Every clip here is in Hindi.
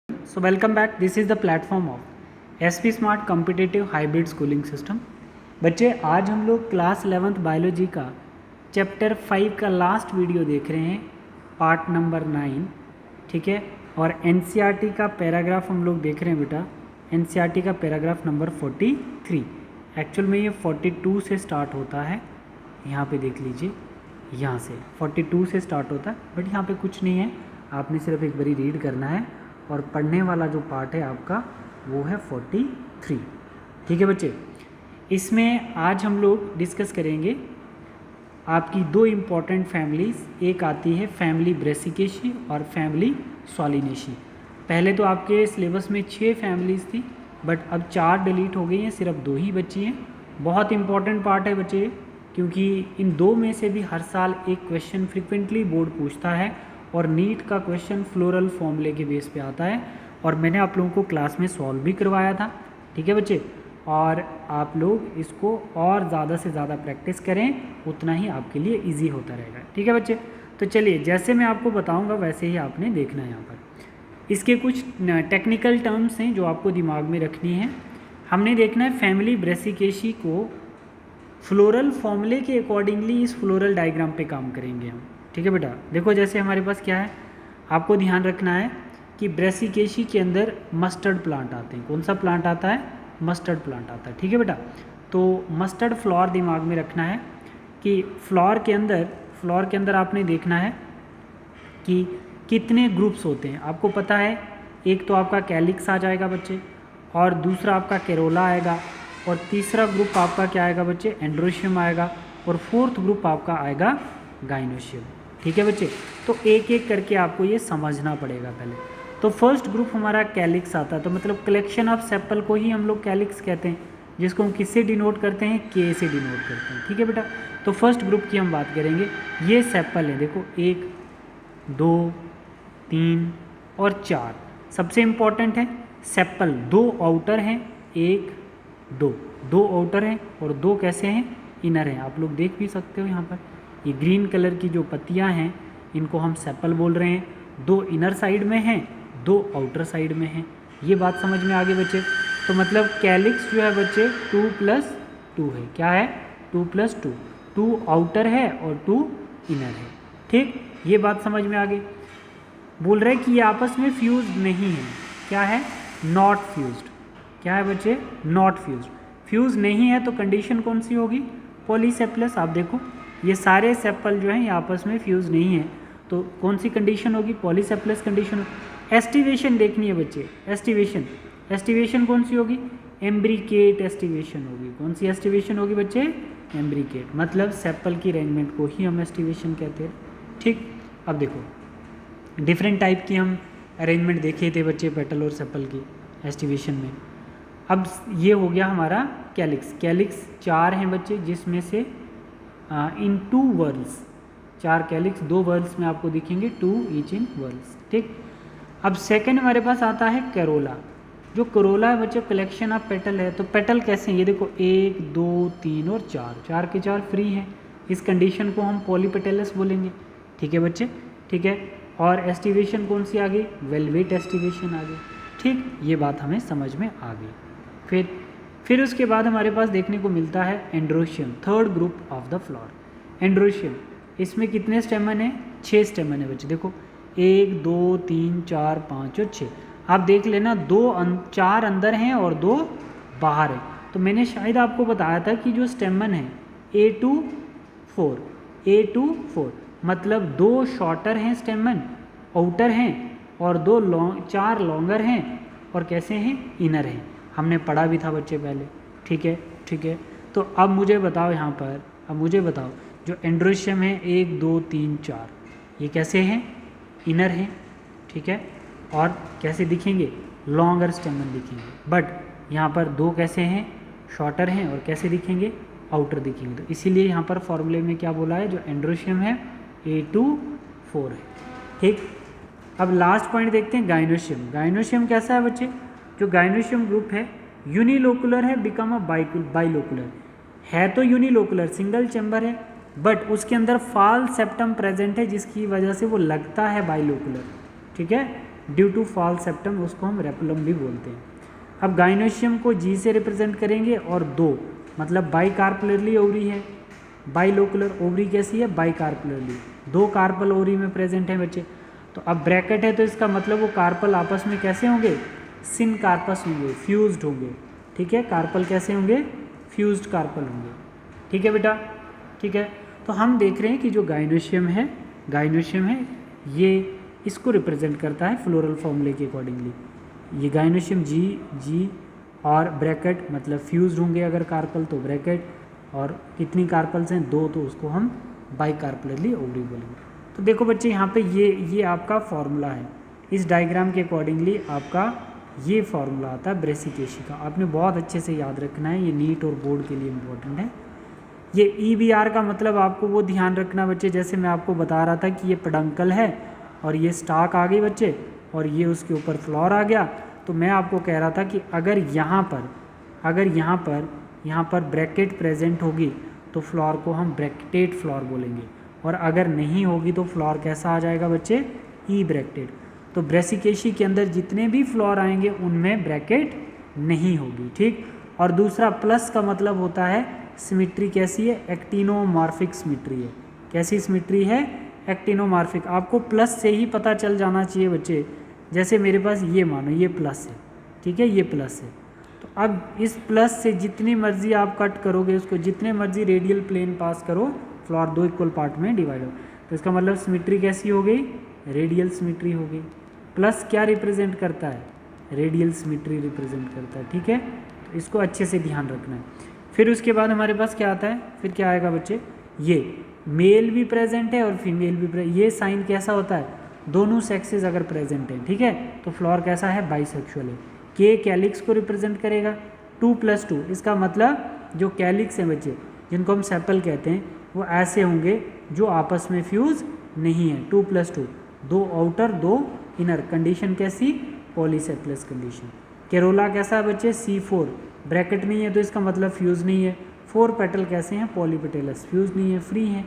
So welcome back. This is the platform of SP Smart Competitive Hybrid Schooling System. बच्चे आज हम लोग क्लास 11th बायोलॉजी का चैप्टर 5 का लास्ट वीडियो देख रहे हैं, पार्ट नंबर 9, ठीक है। और NCERT का पैराग्राफ हम लोग देख रहे हैं बेटा, NCERT का पैराग्राफ नंबर 43। एक्चुअल में ये 42 से स्टार्ट होता है, यहाँ पे देख लीजिए, यहाँ से 42 से स्टार्ट होता है, बट यहाँ पे कुछ नहीं है, आपने सिर्फ एक बारी रीड करना है और पढ़ने वाला जो पार्ट है आपका वो है 43, ठीक है बच्चे। इसमें आज हम लोग डिस्कस करेंगे आपकी दो इम्पॉर्टेंट फैमिलीज़, एक आती है फैमिली ब्रेसिकेशी और फैमिली सॉलिनेशी। पहले तो आपके सिलेबस में 6 फैमिलीज़ थी, बट अब 4 डिलीट हो गई हैं, सिर्फ 2 ही बची हैं। बहुत इंपॉर्टेंट पार्ट है बच्चे, क्योंकि इन 2 में से भी हर साल एक क्वेश्चन फ्रिक्वेंटली बोर्ड पूछता है और नीट का क्वेश्चन फ्लोरल फॉर्मूले के बेस पे आता है, और मैंने आप लोगों को क्लास में सॉल्व भी करवाया था, ठीक है बच्चे। और आप लोग इसको और ज़्यादा से ज़्यादा प्रैक्टिस करें, उतना ही आपके लिए इजी होता रहेगा, ठीक है बच्चे। तो चलिए, जैसे मैं आपको बताऊंगा वैसे ही आपने देखना है। यहाँ पर इसके कुछ टेक्निकल टर्म्स हैं जो आपको दिमाग में रखनी है। हमने देखना है फैमिली ब्रेसिकेशी को फ्लोरल फॉर्मूले के अकॉर्डिंगली इस फ्लोरल डायग्राम पे काम करेंगे हम, ठीक है बेटा। देखो जैसे हमारे पास क्या है, आपको ध्यान रखना है कि ब्रेसिकेशी के अंदर मस्टर्ड प्लांट आते हैं। कौन सा प्लांट आता है? मस्टर्ड प्लांट आता है, ठीक है बेटा। तो मस्टर्ड फ्लावर दिमाग में रखना है कि फ्लावर के अंदर आपने देखना है कि कितने ग्रुप्स होते हैं। आपको पता है, एक तो आपका कैलिक्स आ जाएगा बच्चे, और दूसरा आपका कैरोला आएगा, और तीसरा ग्रुप आपका क्या आएगा बच्चे? एंड्रोशियम आएगा, और फोर्थ ग्रुप आपका आएगा गाइनोशियम, ठीक है बच्चे। तो एक एक करके आपको ये समझना पड़ेगा पहले। तो फर्स्ट ग्रुप हमारा कैलिक्स आता है, तो मतलब कलेक्शन ऑफ सेपल को ही हम लोग कैलिक्स कहते हैं, जिसको हम किससे डिनोट करते हैं? के से डिनोट करते हैं, ठीक है बेटा। तो फर्स्ट ग्रुप की हम बात करेंगे। ये सेपल है, देखो 1 2 3 और 4। सबसे इम्पॉर्टेंट है सेपल, 2 आउटर हैं, 1 2 आउटर हैं और 2 कैसे हैं? इनर हैं। आप लोग देख भी सकते हो यहाँ पर, ये ग्रीन कलर की जो पत्तियाँ हैं इनको हम सेपल बोल रहे हैं। 2 इनर साइड में हैं, 2 आउटर साइड में हैं। ये बात समझ में आ गई बच्चे। तो मतलब कैलिक्स जो है बच्चे 2 + 2 है। क्या है? 2 + 2, 2 आउटर है और 2 इनर है, ठीक। ये बात समझ में आ गई। बोल रहे कि ये आपस में फ्यूज नहीं है। क्या है? Not fused. क्या है बच्चे? Not fused. फ्यूज नहीं है तो कंडीशन कौन सी होगी? पॉलीसेप्लस। आप देखो ये सारे सेपल जो हैं ये आपस में फ्यूज नहीं है, तो कौन सी कंडीशन होगी? पॉलीसेप्लस कंडीशन। एस्टिवेशन देखनी है बच्चे, एस्टिवेशन कौन सी होगी? एम्ब्रिकेट एस्टिवेशन होगी। कौन सी एस्टिवेशन होगी बच्चे? एम्ब्रिकेट। मतलब सेपल की अरेंजमेंट को ही हम एस्टिवेशन कहते हैं, ठीक। अब देखो डिफरेंट टाइप की हम अरेंजमेंट देखे थे बच्चे पेटल और सेपल की एस्टिवेशन में। अब ये हो गया हमारा कैलिक्स। कैलिक्स 4 हैं बच्चे, जिसमें से इन 2 वर्ल्स, 4 कैलिक्स 2 वर्ल्स में आपको दिखेंगे, 2 ईच इन वर्ल्स, ठीक। अब सेकंड हमारे पास आता है कैरोला। जो कैरोला है बच्चे कलेक्शन ऑफ पेटल है। तो पेटल कैसे हैं? ये देखो 1 2 3 और 4 के 4 फ्री हैं। इस कंडीशन को हम पॉलीपेटलस बोलेंगे, ठीक है बच्चे, ठीक है। और एस्टिवेशन कौन सी आ गई? वेलवेट एस्टिवेशन आ गई, ठीक। ये बात हमें समझ में आ गई। फिर उसके बाद हमारे पास देखने को मिलता है androecium, third group of the flower. Androecium, इसमें कितने स्टेमन है? 6 स्टेमन है बच्चे। देखो 1 2 3 4 5 और 6। आप देख लेना, 4 अंदर हैं और 2 बाहर हैं। तो मैंने शायद आपको बताया था कि जो स्टेमन है A to 4, मतलब 2 शॉर्टर हैं स्टेमन, आउटर हैं, और 4 लॉन्गर हैं, और कैसे हैं? इनर हैं। हमने पढ़ा भी था बच्चे पहले, ठीक है, ठीक है। तो अब मुझे बताओ यहाँ पर, जो एंड्रोशियम है 1 2 3 4, ये कैसे हैं? इनर हैं, ठीक है। और कैसे दिखेंगे? लॉन्गर स्टेमन दिखेंगे। बट यहाँ पर 2 कैसे हैं? शॉर्टर हैं, और कैसे दिखेंगे? आउटर दिखेंगे। तो इसीलिए यहाँ पर फॉर्मूले में क्या बोला है? जो एंड्रोशियम है A to 4 है, ठीक। अब लास्ट पॉइंट देखते हैं गाइनोशियम। गाइनोशियम कैसा है बच्चे? जो गाइनोशियम ग्रुप है यूनिलोकुलर है, बिकम अ बाइलोकुलर है। तो यूनिलोकुलर सिंगल चैम्बर है, बट उसके अंदर फाल सेप्टम प्रेजेंट है, जिसकी वजह से वो लगता है बाइलोकुलर, ठीक है। ड्यू टू फॉल सेप्टम, उसको हम रेपुलम भी बोलते हैं। अब गाइनोशियम को जी से रिप्रेजेंट करेंगे और 2 मतलब बाइकार्पलरली ओवरी है। बाइलोकुलर ओवरी कैसी है? बाइकार्पलरली, 2 कार्पल ओवरी में प्रेजेंट है बच्चे। तो अब ब्रैकेट है तो इसका मतलब वो कार्पल आपस में कैसे होंगे? सिन कार्पस होंगे, फ्यूज्ड होंगे। ठीक है, कार्पल कैसे होंगे? फ्यूज्ड कार्पल होंगे। ठीक है बेटा, ठीक है। तो हम देख रहे हैं कि जो गाइनोशियम है ये इसको रिप्रेजेंट करता है फ्लोरल फॉर्मूले के अकॉर्डिंगली। ये गाइनोशियम जी और ब्रैकेट मतलब फ्यूज्ड होंगे अगर कार्पल तो ब्रैकेट, और कितनी कार्पल्स हैं? 2, तो उसको हम बाइकार्पलरली ओवरी बोलेंगे। तो देखो बच्चे यहाँ पे ये आपका फॉर्मूला है। इस डायग्राम के अकॉर्डिंगली आपका ये फॉर्मूला आता है ब्रेसिकेशी का। आपने बहुत अच्छे से याद रखना है, ये नीट और बोर्ड के लिए इम्पोर्टेंट है। ये EBR का मतलब आपको वो ध्यान रखना बच्चे, जैसे मैं आपको बता रहा था कि ये पेडंकल है और ये स्टाक आ गई बच्चे और ये उसके ऊपर फ्लोर आ गया। तो मैं आपको कह रहा था कि अगर यहाँ पर ब्रैकेट प्रेजेंट होगी तो फ्लोर को हम ब्रैकेटेड फ्लोर बोलेंगे, और अगर नहीं होगी तो फ्लोर कैसा आ जाएगा बच्चे? ई ब्रैकेटेड। तो ब्रेसिकेशी के अंदर जितने भी फ्लोर आएंगे उनमें ब्रैकेट नहीं होगी। ठीक, और दूसरा प्लस का मतलब होता है सिमिट्री कैसी है? एक्टिनोमॉर्फिक सिमिट्री है। कैसी सिमिट्री है? एक्टिनोमॉर्फिक। आपको प्लस से ही पता चल जाना चाहिए बच्चे। जैसे मेरे पास ये मानो ये प्लस है, ठीक है, ये प्लस है। तो अब इस प्लस से जितनी मर्जी आप कट करोगे उसको, जितने मर्जी रेडियल प्लेन पास करो, फ्लोर 2 इक्वल पार्ट में डिवाइड हो। तो इसका मतलब सिमिट्री कैसी हो गई? रेडियल सिमिट्री हो गई। प्लस क्या रिप्रेजेंट करता है? रेडियल सिमिट्री रिप्रेजेंट करता है। ठीक है, तो इसको अच्छे से ध्यान रखना है। फिर उसके बाद हमारे पास क्या आता है? फिर क्या आएगा बच्चे? ये मेल भी प्रेजेंट है और फीमेल भी प्रेजेंट। ये साइन कैसा होता है? दोनों सेक्सेस अगर प्रेजेंट हैं, ठीक है, तो फ्लोर कैसा है? बाइसेक्सुअल है। के कैलिक्स को रिप्रेजेंट करेगा, 2+2। इसका मतलब जो कैलिक्स हैं बच्चे, जिनको हम सेपल कहते हैं, वो ऐसे होंगे जो आपस में फ्यूज नहीं है। 2+2, 2 आउटर 2 इनर। कंडीशन कैसी? पॉलीसेप्लस कंडीशन। कैरोला कैसा है बच्चे? C4, ब्रैकेट नहीं है तो इसका मतलब फ्यूज नहीं है। 4 पेटल कैसे हैं? पॉलीपेटलस, फ्यूज नहीं है, फ्री है।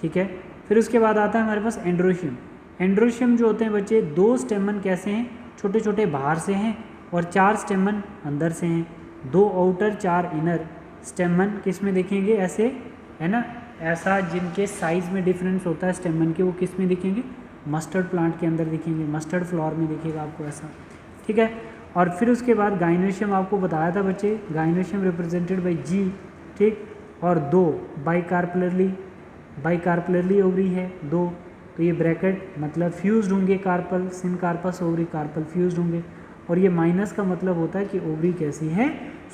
ठीक है, फिर उसके बाद आता है हमारे पास एंड्रोशियम। एंड्रोशियम जो होते हैं बच्चे, 2 स्टेमन कैसे हैं? छोटे छोटे बाहर से हैं और 4 स्टेमन अंदर से हैं। 2 आउटर 4 इनर। स्टेमन किस में देखेंगे? ऐसे है ना, ऐसा जिनके साइज में डिफरेंस होता है स्टेमन के, वो किस में दिखेंगे? मस्टर्ड प्लांट के अंदर दिखेंगे, मस्टर्ड फ्लावर में दिखेगा आपको ऐसा। ठीक है, और फिर उसके बाद गाइनोशियम आपको बताया था बच्चे, गाइनोशियम रिप्रेजेंटेड बाय G। ठीक, और 2 बाइकार्पलरली ओवरी है 2, तो ये ब्रैकेट मतलब फ्यूज्ड होंगे कार्पल, सिन कार्पस ओवरी कार्पल फ्यूज्ड होंगे। और ये माइनस का मतलब होता है कि ओवरी कैसी है?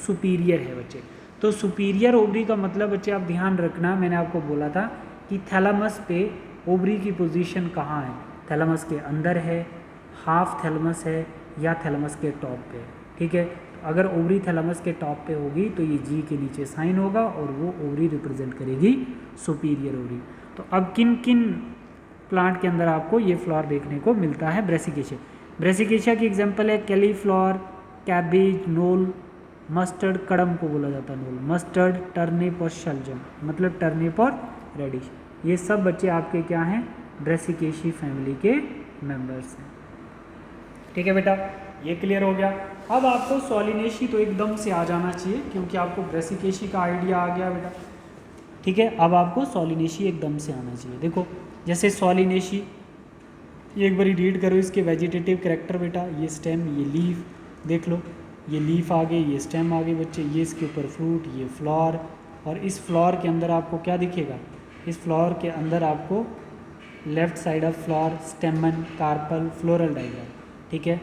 सुपीरियर है बच्चे। तो सुपीरियर ओवरी का मतलब बच्चे आप ध्यान रखना, मैंने आपको बोला था कि थैलेमस पे ओवरी की पोजीशन कहाँ है? थैलेमस के अंदर है, हाफ थैलेमस है, या थैलेमस के टॉप पे है। ठीक है, तो अगर ओवरी थैलेमस के टॉप पे होगी तो ये G के नीचे साइन होगा और वो ओवरी रिप्रेजेंट करेगी सुपीरियर ओवरी। तो अब किन किन प्लांट के अंदर आपको ये फ्लावर देखने को मिलता है? ब्रेसिकेशिया। ब्रेसिकेशिया की एग्जांपल है कैलीफ्लावर, कैबेज, नोल, मस्टर्ड, कड़म को बोला जाता है नोल, मस्टर्ड, टर्निप और शलजम, मतलब टर्निप और रेडिश। ये सब बच्चे आपके क्या हैं? ब्रेसिकेशी फैमिली के मेंबर्स हैं। ठीक है बेटा, ये क्लियर हो गया। अब आपको सॉलिनेशी तो एकदम से आ जाना चाहिए क्योंकि आपको ब्रेसिकेशी का आइडिया आ गया बेटा। ठीक है, अब आपको सॉलिनेशी एकदम से आना चाहिए। देखो जैसे सॉलिनेशी, ये एक बारी रीड करो इसके वेजिटेटिव कैरेक्टर बेटा। ये स्टेम, ये लीफ, देख लो ये लीफ आ गई, ये स्टेम आ गई बच्चे, ये इसके ऊपर फ्रूट, ये फ्लावर, और इस फ्लावर के अंदर आपको क्या दिखेगा? इस फ्लावर के अंदर आपको left side of flower stamen, carpel, floral diagram. ठीक है,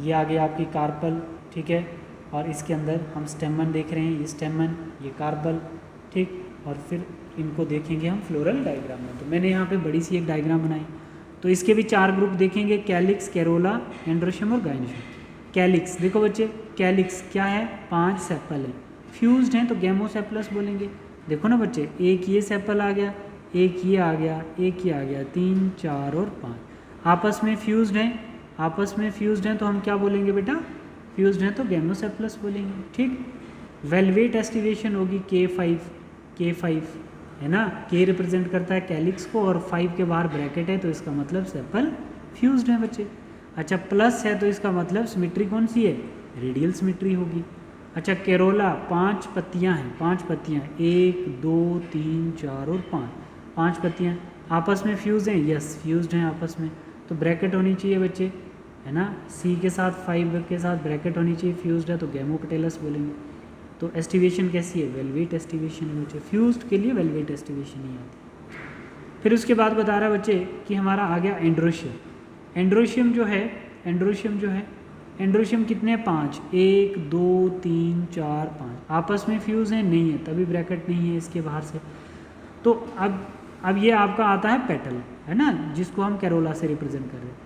ये आ गया आपकी कार्पल। ठीक है, और इसके अंदर हम स्टेमन देख रहे हैं, ये स्टेमन, ये कार्पल। ठीक, और फिर इनको देखेंगे हम फ्लोरल डायग्राम में। तो मैंने यहाँ पे बड़ी सी एक डायग्राम बनाई। तो इसके भी 4 ग्रुप देखेंगे, कैलिक्स, कैरोला, एंड्रोशियम और गाइनोशियम। कैलिक्स देखो बच्चे, कैलिक्स क्या है? 5 सेपल है, फ्यूज्ड हैं तो गैमोसेप्लस बोलेंगे। देखो ना बच्चे, एक ये सेपल आ गया, एक ये आ गया, एक ये आ गया, 3, 4 और 5 आपस में फ्यूज्ड हैं। आपस में फ्यूज्ड हैं तो हम क्या बोलेंगे बेटा? फ्यूज्ड हैं तो गैमोसेप्लस बोलेंगे। ठीक, वेलवेट एस्टिवेशन होगी K5 है ना, K रिप्रेजेंट करता है कैलिक्स को और 5 के बाहर ब्रैकेट है तो इसका मतलब सेपल फ्यूज्ड है बच्चे। अच्छा प्लस है तो इसका मतलब सिमेट्री कौन सी है, रेडियल सिमेट्री होगी। अच्छा कैरोला 5 पत्तियां हैं, 5 पत्तियां, 1 2 3 4 और 5 पत्तियां आपस में फ्यूज़ हैं, यस फ्यूज्ड हैं आपस में, तो ब्रैकेट होनी चाहिए बच्चे, है ना, सी के साथ 5 के साथ ब्रैकेट होनी चाहिए, फ्यूज्ड है तो गैमोपेटेलस बोलेंगे। तो एस्टिवेशन कैसी है, वेलवेट एस्टिवेशन है बच्चे, फ्यूज्ड के लिए वेलवेट एस्टिवेशन ही आती है। फिर उसके बाद बता रहा है बच्चे कि हमारा आ गया एंड्रोशियम। एंड्रोशियम जो है, एंड्रोशियम कितने 5, 1 2 3 4 5 आपस में फ्यूज़ हैं, नहीं है, तभी ब्रैकेट नहीं है इसके बाहर से। तो अब ये आपका आता है पेटल, है ना, जिसको हम कैरोला से रिप्रेजेंट कर रहे हैं।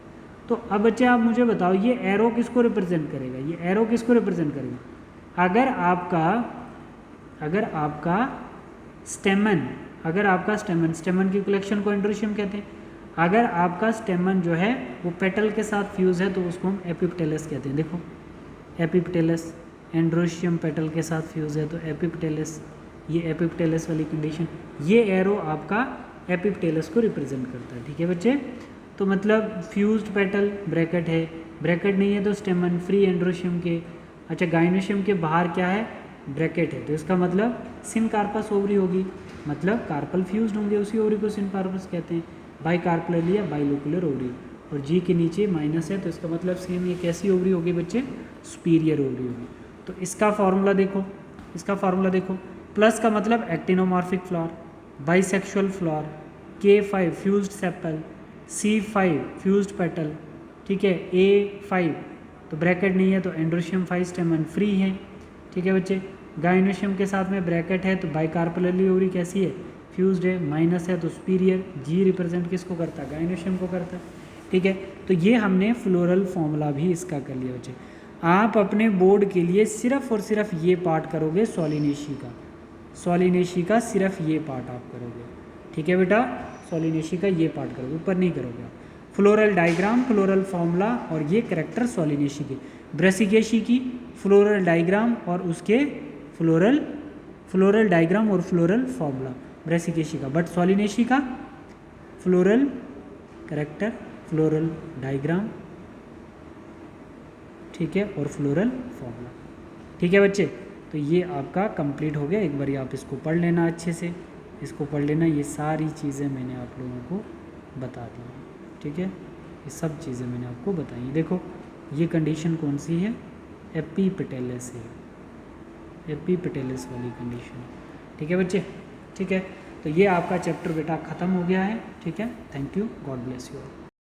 तो अब बच्चे आप मुझे बताओ ये एरो किसको रिप्रेजेंट करेगा, ये एरो किसको रिप्रेजेंट करेगा? अगर आपका स्टेमन की कलेक्शन को एंड्रोशियम कहते हैं। अगर आपका स्टेमन जो है वो पेटल के साथ फ्यूज़ है तो उसको हम एपिपेटलस कहते हैं। देखो एपिपेटलस, एंड्रोशियम पेटल के साथ फ्यूज़ है तो एपिपेटलस, ये एपिपेटलस वाली कंडीशन, ये एरो आपका एपिपेटलस को रिप्रेजेंट करता है। ठीक है बच्चे, तो मतलब फ्यूज्ड पेटल ब्रैकेट है, ब्रैकेट नहीं है तो स्टेमन फ्री एंड्रोशियम के। अच्छा गाइनोशियम के बाहर क्या है, ब्रैकेट है, तो इसका मतलब सिनकार्पस ओवरी होगी, मतलब कार्पल फ्यूज्ड होंगे, उसी ओवरी को सिनकार्पस कहते हैं। बाई कार्पल या बाइलोकुलर ओवरी, और जी के नीचे माइनस है तो इसका मतलब सेम ये कैसी ओवरी होगी बच्चे, सुपीरियर ओवरी होगी। तो इसका फार्मूला देखो, प्लस का मतलब actinomorphic flower, bisexual flower, K5 fused sepal, C5 fused petal, ठीक है, A5 तो ब्रैकेट नहीं है तो एंड्रोशियम 5 स्टेमन फ्री है। ठीक है बच्चे, गाइनोशियम के साथ में ब्रैकेट है तो बाइकार्पलली ओवरी कैसी है, फ्यूज्ड है, माइनस है तो सुपीरियर, जी रिप्रेजेंट किसको करता है, गाइनोशियम को करता है। ठीक है, तो ये हमने फ्लोरल फॉर्मूला भी इसका कर लिया बच्चे। आप अपने बोर्ड के लिए सिर्फ और सिर्फ ये पार्ट करोगे सॉलिनेशी का सिर्फ ये पार्ट आप करोगे। ठीक है बेटा, सॉलिनेशी का ये पार्ट करोगे, ऊपर नहीं करोगे आप। फ्लोरल डायग्राम, फ्लोरल फॉर्मूला और ये करेक्टर सॉलिनेशी के, ब्रेसिकेशी की फ्लोरल डायग्राम और उसके फ्लोरल डायग्राम और फ्लोरल फॉर्मूला ब्रेसिकेशी का, बट सॉलिनेशी का फ्लोरल करेक्टर, फ्लोरल डायग्राम, ठीक है, और फ्लोरल फॉर्मूला। ठीक है बच्चे, तो ये आपका कंप्लीट हो गया। एक बार आप इसको पढ़ लेना, अच्छे से इसको पढ़ लेना। ये सारी चीज़ें मैंने आप लोगों को बता दी हैं, ठीक है, ये सब चीज़ें मैंने आपको बताई। देखो ये कंडीशन कौन सी है, एपिपेटलस है, एपिपेटलस वाली कंडीशन। ठीक है बच्चे, ठीक है, तो ये आपका चैप्टर बेटा ख़त्म हो गया है। ठीक है, thank you, God bless you all.